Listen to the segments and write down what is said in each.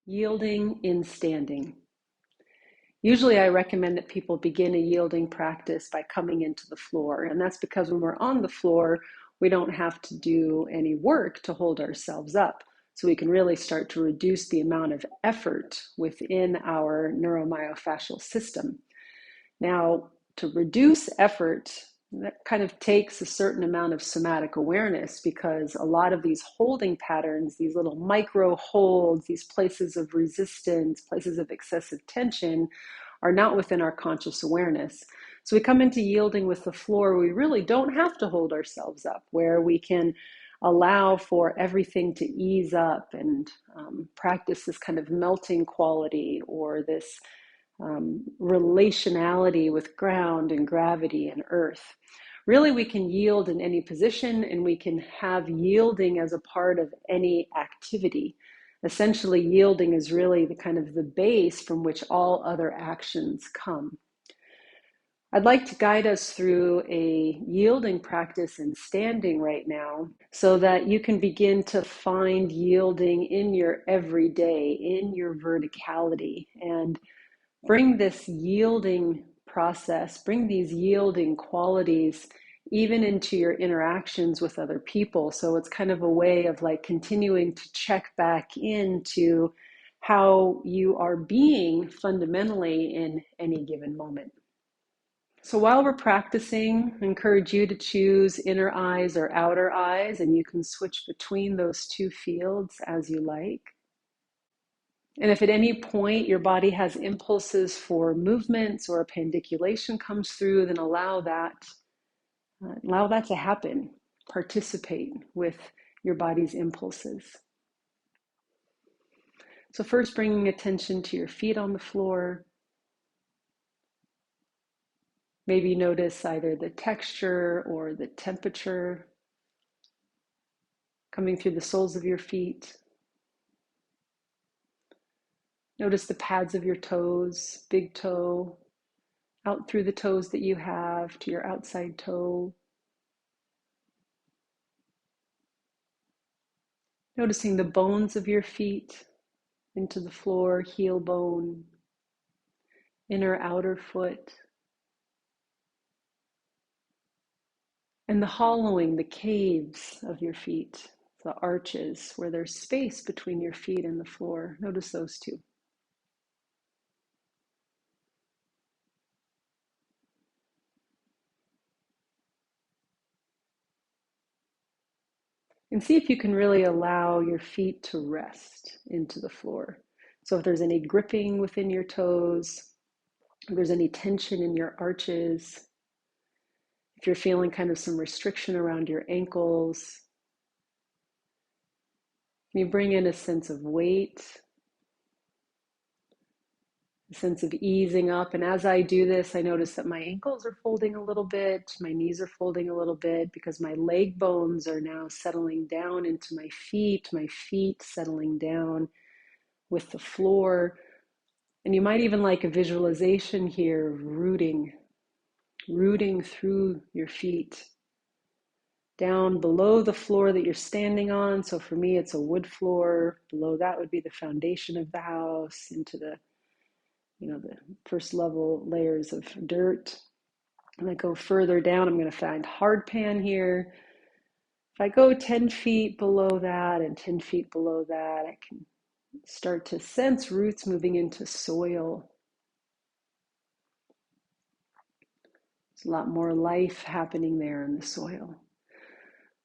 Yielding in standing. Usually I recommend that people begin a yielding practice by coming into the floor. And that's because when we're on the floor, we don't have to do any work to hold ourselves up. So we can really start to reduce the amount of effort within our neuromyofascial system. Now, to reduce effort, that kind of takes a certain amount of somatic awareness, because a lot of these holding patterns, these little micro holds, these places of resistance, places of excessive tension, are not within our conscious awareness. So we come into yielding with the floor, we really don't have to hold ourselves up, where we can allow for everything to ease up and practice this kind of melting quality, or this relationality with ground and gravity and earth. Really, we can yield in any position, and we can have yielding as a part of any activity. Essentially, yielding is really the kind of the base from which all other actions come. I'd like to guide us through a yielding practice in standing right now, so that you can begin to find yielding in your everyday, in your verticality, and bring this yielding process, bring these yielding qualities even into your interactions with other people. So it's kind of a way of like continuing to check back into how you are being fundamentally in any given moment. So while we're practicing, I encourage you to choose inner eyes or outer eyes, and you can switch between those two fields as you like. And if at any point your body has impulses for movements or a pandiculation comes through, then allow that to happen. Participate with your body's impulses. So first, bringing attention to your feet on the floor. Maybe notice either the texture or the temperature coming through the soles of your feet. Notice the pads of your toes, big toe, out through the toes that you have to your outside toe. Noticing the bones of your feet into the floor, heel bone, inner outer foot, and the hollowing, the caves of your feet, the arches where there's space between your feet and the floor. Notice those two. And see if you can really allow your feet to rest into the floor. So if there's any gripping within your toes, if there's any tension in your arches, if you're feeling kind of some restriction around your ankles, can you bring in a sense of weight, a sense of easing up? And as I do this, I notice that my ankles are folding a little bit, my knees are folding a little bit, because my leg bones are now settling down into my feet settling down with the floor. And you might even like a visualization here of rooting through your feet, down below the floor that you're standing on. So for me, it's a wood floor. Below that would be the foundation of the house, into the first level layers of dirt. And I go further down, I'm going to find hard pan here. If I go 10 feet below that and 10 feet below that, I can start to sense roots moving into soil. There's a lot more life happening there in the soil.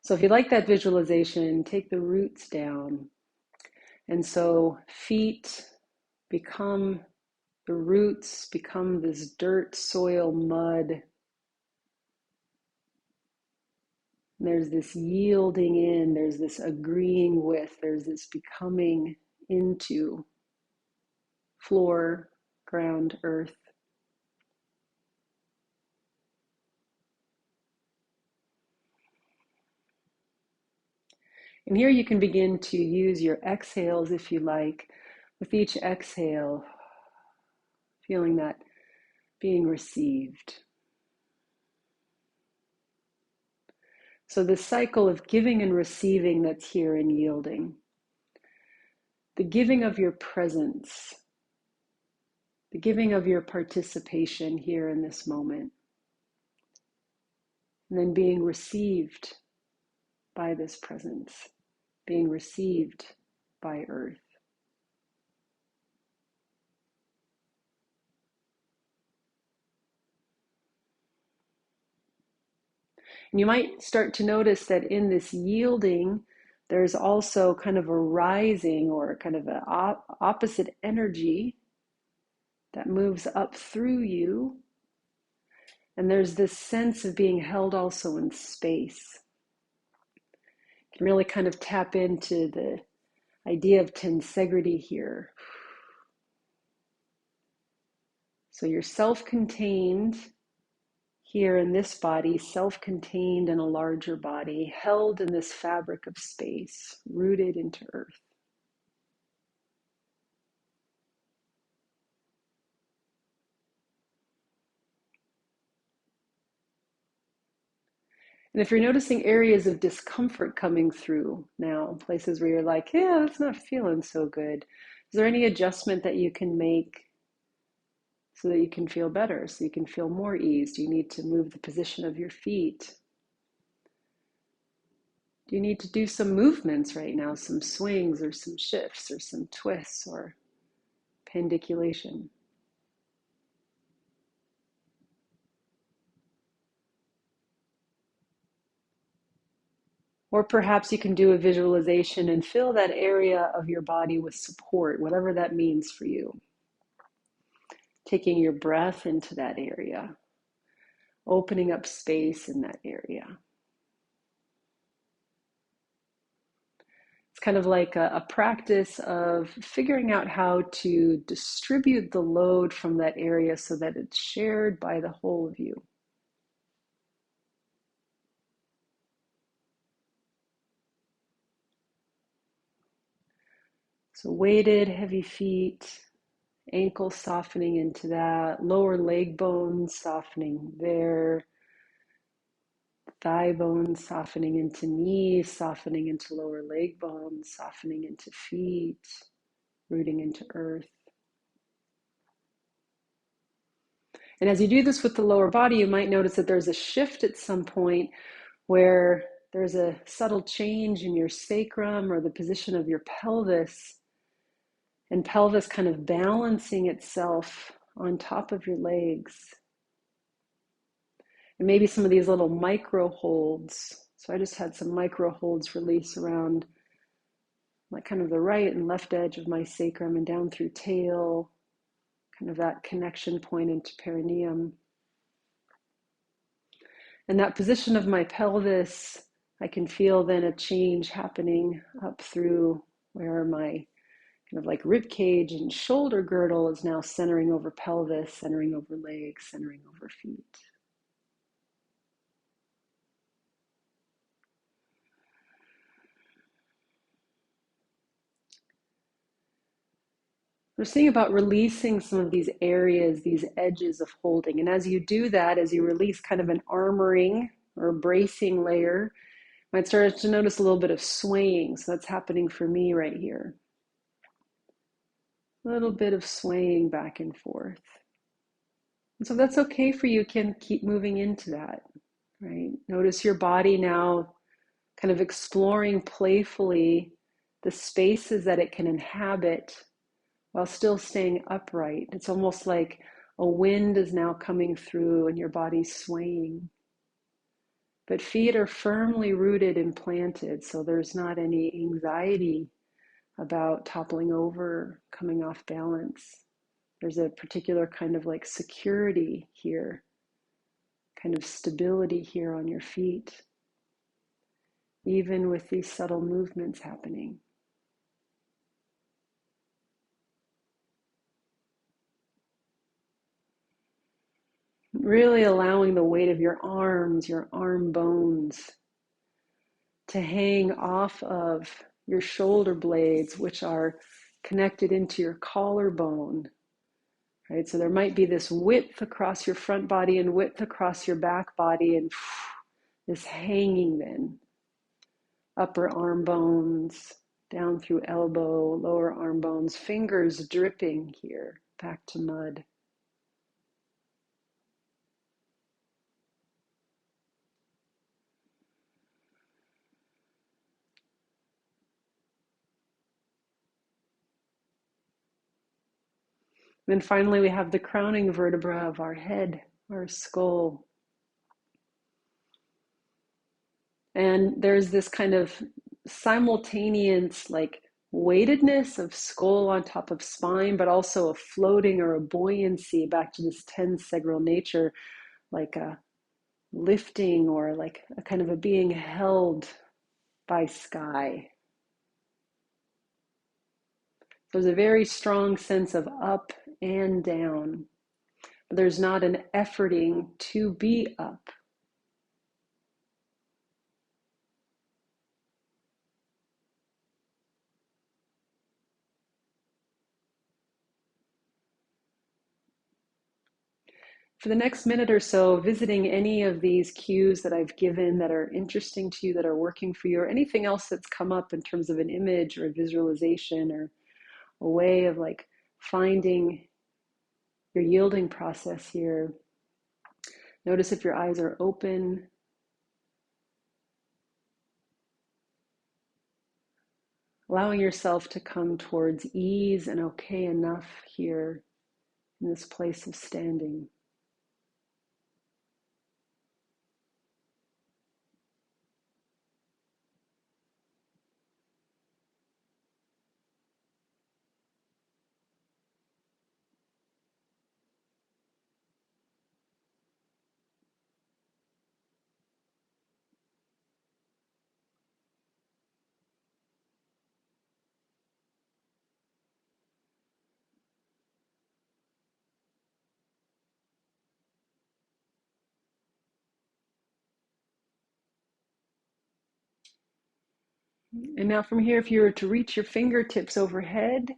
So if you like that visualization, take the roots down. And so feet become, the roots become this dirt, soil, mud. There's this yielding in, there's this agreeing with, there's this becoming into floor, ground, earth. And here you can begin to use your exhales if you like. With each exhale, feeling that being received. So the cycle of giving and receiving that's here in yielding. the giving of your presence, the giving of your participation here in this moment, and then being received by this presence, being received by earth. And you might start to notice that in this yielding, there's also kind of a rising or kind of an opposite energy that moves up through you. And there's this sense of being held also in space. You can really kind of tap into the idea of tensegrity here. So you're self-contained here in this body, self-contained in a larger body, held in this fabric of space, rooted into earth. And if you're noticing areas of discomfort coming through now, places where you're like, yeah, that's not feeling so good, is there any adjustment that you can make so that you can feel better, so you can feel more ease? Do you need to move the position of your feet? Do you need to do some movements right now, some swings or some shifts or some twists or pandiculation? Or perhaps you can do a visualization and fill that area of your body with support, whatever that means for you. Taking your breath into that area, opening up space in that area. It's kind of like a practice of figuring out how to distribute the load from that area so that it's shared by the whole of you. So weighted, heavy feet, ankles softening into that, lower leg bones softening there, thigh bones softening into knees, softening into lower leg bones, softening into feet, rooting into earth. And as you do this with the lower body, you might notice that there's a shift at some point where there's a subtle change in your sacrum or the position of your pelvis, and pelvis kind of balancing itself on top of your legs. And maybe some of these little micro holds. So I just had some micro holds release around like kind of the right and left edge of my sacrum and down through tail, kind of that connection point into perineum. And that position of my pelvis, I can feel then a change happening up through where my kind of like rib cage and shoulder girdle is now centering over pelvis, centering over legs, centering over feet. We're seeing about releasing some of these areas, these edges of holding. And as you do that, as you release kind of an armoring or a bracing layer, you might start to notice a little bit of swaying. So that's happening for me right here. A little bit of swaying back and forth. And so if that's okay for you, can keep moving into that, right? Notice your body now kind of exploring playfully the spaces that it can inhabit while still staying upright. It's almost like a wind is now coming through and your body's swaying. But feet are firmly rooted and planted, so there's not any anxiety about toppling over, coming off balance. There's a particular kind of like security here, kind of stability here on your feet, even with these subtle movements happening. Really allowing the weight of your arms, your arm bones, to hang off of your shoulder blades, which are connected into your collarbone, right? So there might be this width across your front body and width across your back body, and this hanging then. Upper arm bones, down through elbow, lower arm bones, fingers dripping here, back to mud. Then finally, we have the crowning vertebra of our head, our skull. And there's this kind of simultaneous, like, weightedness of skull on top of spine, but also a floating or a buoyancy back to this tensegral nature, like a lifting or like a kind of a being held by sky. So there's a very strong sense of up and down, but there's not an efforting to be up. For the next minute or so, visiting any of these cues that I've given that are interesting to you, that are working for you, or anything else that's come up in terms of an image or a visualization or a way of like finding your yielding process here. Notice if your eyes are open. Allowing yourself to come towards ease and okay enough here in this place of standing. And now from here, if you were to reach your fingertips overhead,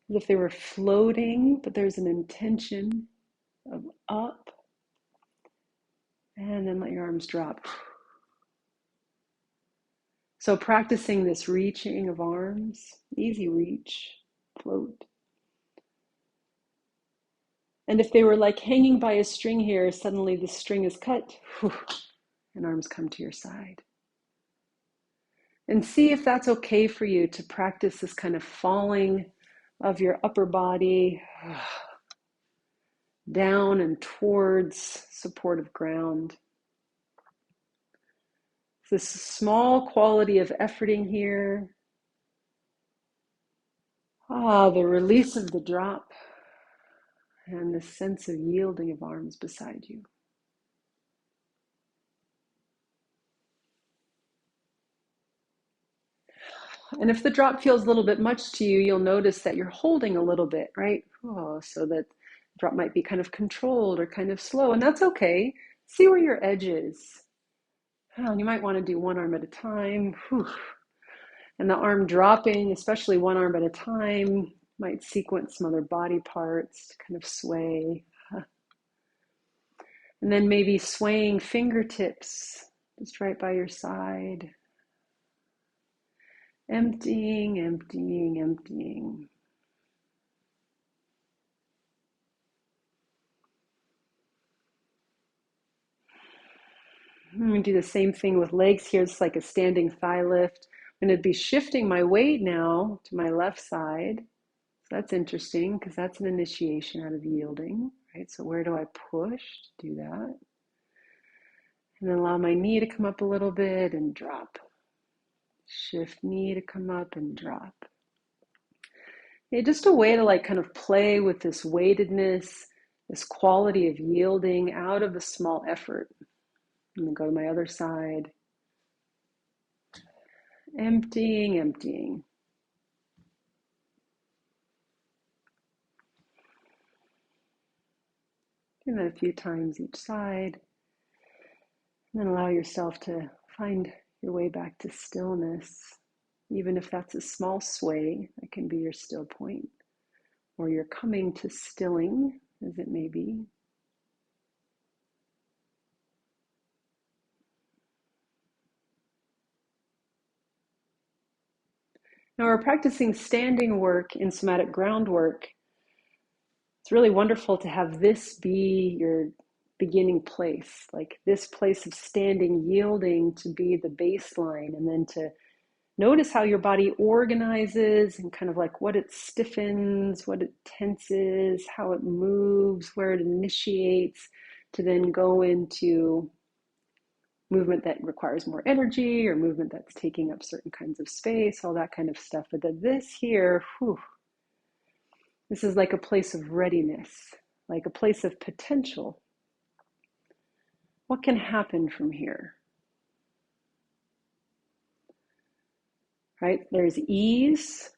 as if they were floating, but there's an intention of up, and then let your arms drop. So practicing this reaching of arms, easy reach, float. And if they were like hanging by a string here, suddenly the string is cut, and arms come to your side. And see if that's okay for you to practice this kind of falling of your upper body down and towards supportive ground. This small quality of efforting here. The release of the drop and the sense of yielding of arms beside you. And if the drop feels a little bit much to you, you'll notice that you're holding a little bit, right? So that drop might be kind of controlled or kind of slow, and that's okay. See where your edge is. And you might want to do one arm at a time. And the arm dropping, especially one arm at a time, might sequence some other body parts to kind of sway. And then maybe swaying fingertips just right by your side. Emptying, emptying, emptying. I'm going to do the same thing with legs here. It's like a standing thigh lift. I'm going to be shifting my weight now to my left side. So that's interesting because that's an initiation out of yielding, right? So where do I push to do that? And then allow my knee to come up a little bit and drop. Shift knee to come up and drop. Yeah, just a way to like kind of play with this weightedness, this quality of yielding out of a small effort. I'm going to go to my other side. Emptying, emptying. Do that a few times each side. And then allow yourself to find your way back to stillness. Even if that's a small sway, that can be your still point. Or you're coming to stilling, as it may be. Now we're practicing standing work in somatic groundwork. It's really wonderful to have this be your beginning place, like this place of standing, yielding to be the baseline, and then to notice how your body organizes and kind of like what it stiffens, what it tenses, how it moves, where it initiates, to then go into movement that requires more energy or movement that's taking up certain kinds of space, all that kind of stuff. But that this here, this is like a place of readiness, like a place of potential. What can happen from here? Right? There's ease.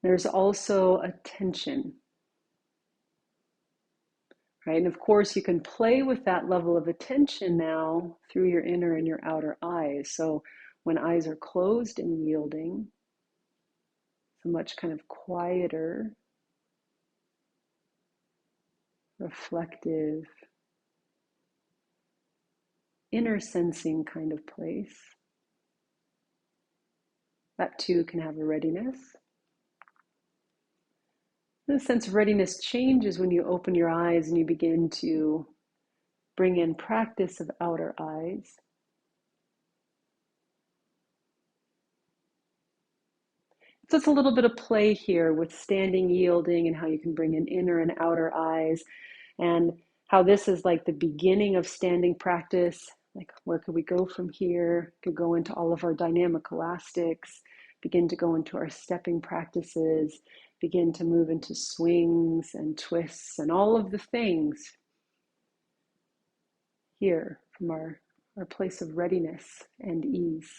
There's also attention. Right? And of course, you can play with that level of attention now through your inner and your outer eyes. So when eyes are closed and yielding, it's a much kind of quieter, reflective, inner sensing kind of place. That too can have a readiness. The sense of readiness changes when you open your eyes and you begin to bring in practice of outer eyes. So it's a little bit of play here with standing, yielding, and how you can bring in inner and outer eyes, and how this is like the beginning of standing practice. Like, where could we go from here? Could go into all of our dynamic elastics, begin to go into our stepping practices, begin to move into swings and twists and all of the things here from our place of readiness and ease.